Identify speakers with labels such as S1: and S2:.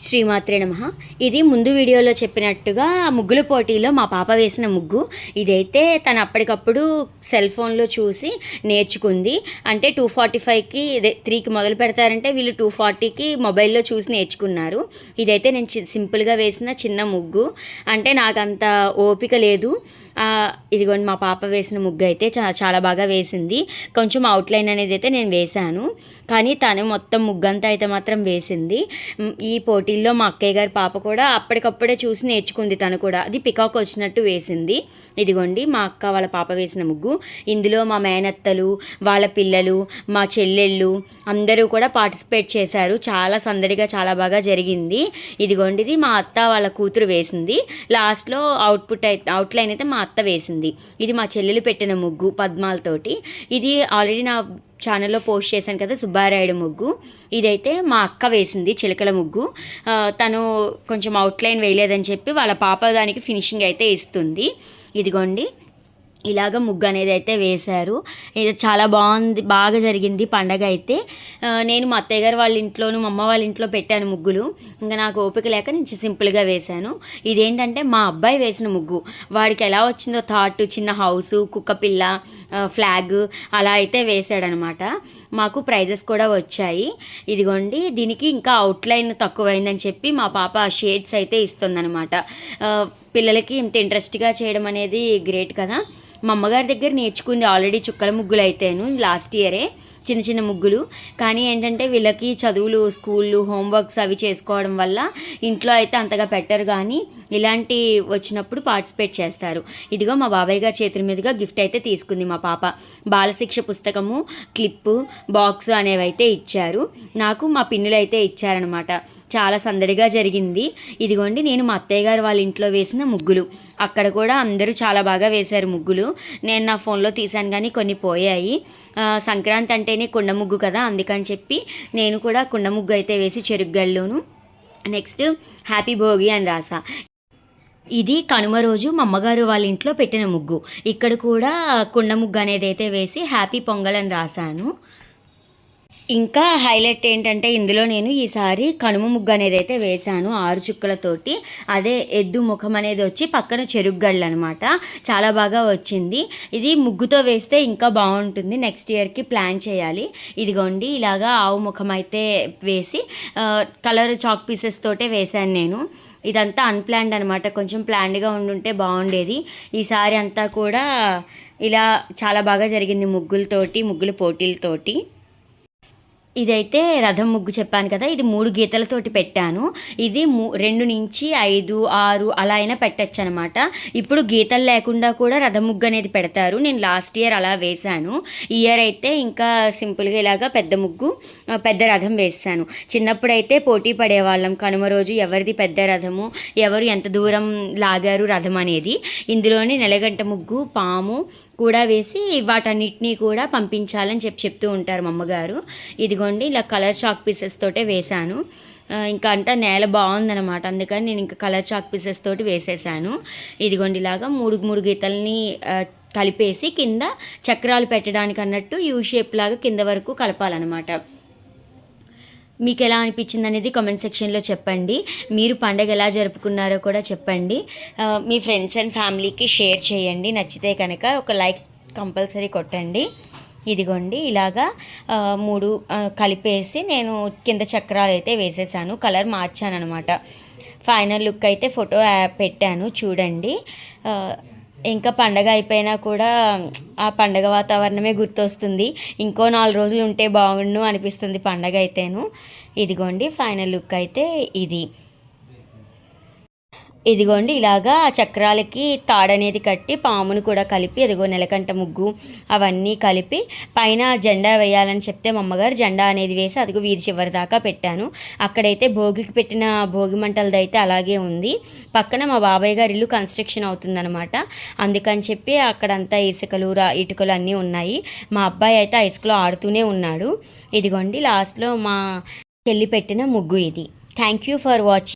S1: శ్రీమాత్రే నమః. ఇది ముందు వీడియోలో చెప్పినట్టుగా ముగ్గుల పోటీలో మా పాప వేసిన ముగ్గు. ఇదైతే తను అప్పటికప్పుడు సెల్ ఫోన్లో చూసి నేర్చుకుంది. అంటే 2:45కి 3కి మొదలు పెడతారంటే వీళ్ళు 2:40కి మొబైల్లో చూసి నేర్చుకున్నారు. ఇదైతే నేను సింపుల్గా వేసిన చిన్న ముగ్గు. అంటే నాకు అంత ఓపిక లేదు. ఇదిగోండి మా పాప వేసిన ముగ్గు అయితే చాలా బాగా వేసింది. కొంచెం అవుట్లైన్ అనేది అయితే నేను వేశాను, కానీ తను మొత్తం ముగ్గంతా అయితే మాత్రం వేసింది. ఈ పోటీల్లో మా అక్కయ్య గారి పాప కూడా అప్పటికప్పుడే చూసి నేర్చుకుంది. తను కూడా అది పికాక్ వచ్చినట్టు వేసింది. ఇదిగోండి మా అక్క వాళ్ళ పాప వేసిన ముగ్గు. ఇందులో మా మేనత్తలు, వాళ్ళ పిల్లలు, మా చెల్లెళ్ళు అందరూ కూడా పార్టిసిపేట్ చేశారు. చాలా సందడిగా చాలా బాగా జరిగింది. ఇదిగోండి ఇది మా అత్త వాళ్ళ కూతురు వేసింది. లాస్ట్లో అవుట్లైన్ అయితే మా అత్త వేసింది. ఇది మా చెల్లెలు పెట్టిన ముగ్గు పద్మాలతోటి. ఇది ఆల్రెడీ నా ఛానల్లో పోస్ట్ చేశాను కదా, సుబ్బారాయుడు ముగ్గు. ఇదైతే మా అక్క వేసింది, చిలకల ముగ్గు. తను కొంచెం అవుట్లైన్ వేయలేదని చెప్పి వాళ్ళ పాప దానికి ఫినిషింగ్ అయితే ఇస్తుంది. ఇదిగోండి ఇలాగ ముగ్గు అనేది అయితే వేశారు. ఇది చాలా బాగా జరిగింది పండగ అయితే. నేను మా అత్తయ్య గారు వాళ్ళ ఇంట్లోనూ మా అమ్మ వాళ్ళ ఇంట్లో పెట్టాను ముగ్గులు. ఇంకా నాకు ఓపిక లేక నేను సింపుల్గా వేశాను. ఇదేంటంటే మా అబ్బాయి వేసిన ముగ్గు. వాడికి ఎలా వచ్చిందో థాట్, చిన్న హౌసు, కుక్కపిల్ల, ఫ్లాగ్ అలా అయితే వేశాడనమాట. మాకు ప్రైజెస్ కూడా వచ్చాయి. ఇదిగోండి దీనికి ఇంకా అవుట్లైన్ తక్కువైందని చెప్పి మా పాప షేడ్స్ అయితే ఇస్తుందన్నమాట. పిల్లలకి ఇంత ఇంట్రెస్ట్గా చేయడం అనేది గ్రేట్ కదా. మా అమ్మగారి దగ్గర నేర్చుకుంది ఆల్రెడీ చుక్కల ముగ్గులు అయితేను లాస్ట్ ఇయరే, చిన్న చిన్న ముగ్గులు. కానీ ఏంటంటే వీళ్ళకి చదువులు, స్కూళ్ళు, హోంవర్క్స్ అవి చేసుకోవడం వల్ల ఇంట్లో అయితే అంతగా పెట్టరు, కానీ ఇలాంటి వచ్చినప్పుడు పార్టిసిపేట్ చేస్తారు. ఇదిగో మా బాబాయ్ గారి చేతుల మీదుగా గిఫ్ట్ అయితే తీసుకుంది మా పాప. బాలశిక్ష పుస్తకము, క్లిప్పు, బాక్స్ అనేవి అయితే ఇచ్చారు. నాకు మా పిన్నులు అయితే ఇచ్చారనమాట. చాలా సందడిగా జరిగింది. ఇదిగోండి నేను మా అత్తయ్య గారు వాళ్ళ ఇంట్లో వేసిన ముగ్గులు. అక్కడ కూడా అందరూ చాలా బాగా వేశారు ముగ్గులు. నేను నా ఫోన్లో తీశాను కానీ కొన్ని పోయాయి. సంక్రాంతి అంటేనే కుండ ముగ్గు కదా, అందుకని చెప్పి నేను కూడా కుండ ముగ్గు అయితే వేసి చెరుగ్గల్లోను నెక్స్ట్ హ్యాపీ భోగి అని రాసా. ఇది కనుమ రోజు మా అమ్మగారు వాళ్ళ ఇంట్లో పెట్టిన ముగ్గు. ఇక్కడ కూడా కుండ ముగ్గు అనేది అయితే వేసి హ్యాపీ పొంగల్ అని రాశాను. ఇంకా హైలైట్ ఏంటంటే ఇందులో నేను ఈసారి కనుమ ముగ్గు అనేది అయితే వేశాను 6 చుక్కలతోటి. అదే ఎద్దు ముఖం అనేది వచ్చి పక్కన చెరుగ్గళ్ళు అనమాట. చాలా బాగా వచ్చింది. ఇది ముగ్గుతో వేస్తే ఇంకా బాగుంటుంది. నెక్స్ట్ ఇయర్కి ప్లాన్ చేయాలి. ఇదిగోండి ఇలాగా ఆవు ముఖం అయితే వేసి కలర్ చాక్ పీసెస్ తోటే వేశాను నేను. ఇదంతా అన్ప్లాన్డ్ అనమాట. కొంచెం ప్లాన్డ్గా ఉండుంటే బాగుండేది. ఈసారి అంతా కూడా ఇలా చాలా బాగా జరిగింది ముగ్గులతోటి, ముగ్గుల పోటీలతోటి. ఇదైతే రథం ముగ్గు చెప్పాను కదా, ఇది 3 గీతలతోటి పెట్టాను. ఇది 2 నుంచి 5, 6 అలా అయినా పెట్టచ్చు అనమాట. ఇప్పుడు గీతలు లేకుండా కూడా రథం ముగ్గు అనేది పెడతారు. నేను లాస్ట్ ఇయర్ అలా వేశాను. ఈ ఇయర్ అయితే ఇంకా సింపుల్గా ఇలాగా పెద్ద ముగ్గు, పెద్ద రథం వేసాను. చిన్నప్పుడైతే పోటీ పడేవాళ్ళం కనుమ రోజు ఎవరిది పెద్ద రథము, ఎవరు ఎంత దూరం లాగారు రథం అనేది. ఇందులోనే నెలగంట ముగ్గు, పాము కూడా వేసి వాటన్నిటినీ కూడా పంపించాలని చెప్తూ ఉంటారు మా అమ్మగారు. ఇదిగోండి ఇలా కలర్ చాక్ పీసెస్ తోటే వేశాను. ఇంకా అంటే నేల బాగుందనమాట, అందుకని నేను ఇంకా కలర్ చాక్ పీసెస్ తోటి వేసేసాను. ఇదిగోండి ఇలాగా 3 గీతల్ని కలిపేసి కింద చక్రాలు పెట్టడానికి అన్నట్టు యూ షేప్ లాగా కింద వరకు కలపాలన్నమాట. మీకు ఎలా అనిపించింది అనేది కామెంట్ సెక్షన్లో చెప్పండి. మీరు పండగ ఎలా జరుపుకున్నారో కూడా చెప్పండి. మీ ఫ్రెండ్స్ అండ్ ఫ్యామిలీకి షేర్ చేయండి. నచ్చితే కనుక ఒక లైక్ కంపల్సరీ కొట్టండి. ఇదిగోండి ఇలాగా 3 కలిపేసి నేను కింద చక్రాలు అయితే వేసేసాను. కలర్ మార్చాను అనమాట. ఫైనల్ లుక్ అయితే ఫోటో పెట్టాను చూడండి. ఇంకా పండగ అయిపోయినా కూడా ఆ పండగ వాతావరణమే గుర్తొస్తుంది. ఇంకో 4 రోజులు ఉంటే బాగుండు అనిపిస్తుంది పండగ అయితేను. ఇదిగోండి ఫైనల్ లుక్ అయితే ఇది. ఇదిగోండి ఇలాగా చక్రాలకి తాడనేది కట్టి పామును కూడా కలిపి అదిగో నెలకంట ముగ్గు అవన్నీ కలిపి పైన జెండా వేయాలని చెప్తే మా అమ్మగారు జెండా అనేది వేసి అదిగో వీధి చివరి దాకా పెట్టాను. అక్కడైతే భోగికి పెట్టిన భోగి మంటలది అయితే అలాగే ఉంది. పక్కన మా బాబాయ్ గారి ఇల్లు కన్స్ట్రక్షన్ అవుతుందన్నమాట. అందుకని చెప్పి అక్కడంతా ఇటుకలు అన్నీ ఉన్నాయి. మా అబ్బాయి అయితే ఆ ఇసుకలో ఆడుతూనే ఉన్నాడు. ఇదిగోండి లాస్ట్లో మా చెల్లి పెట్టిన ముగ్గు ఇది. Thank you for watching.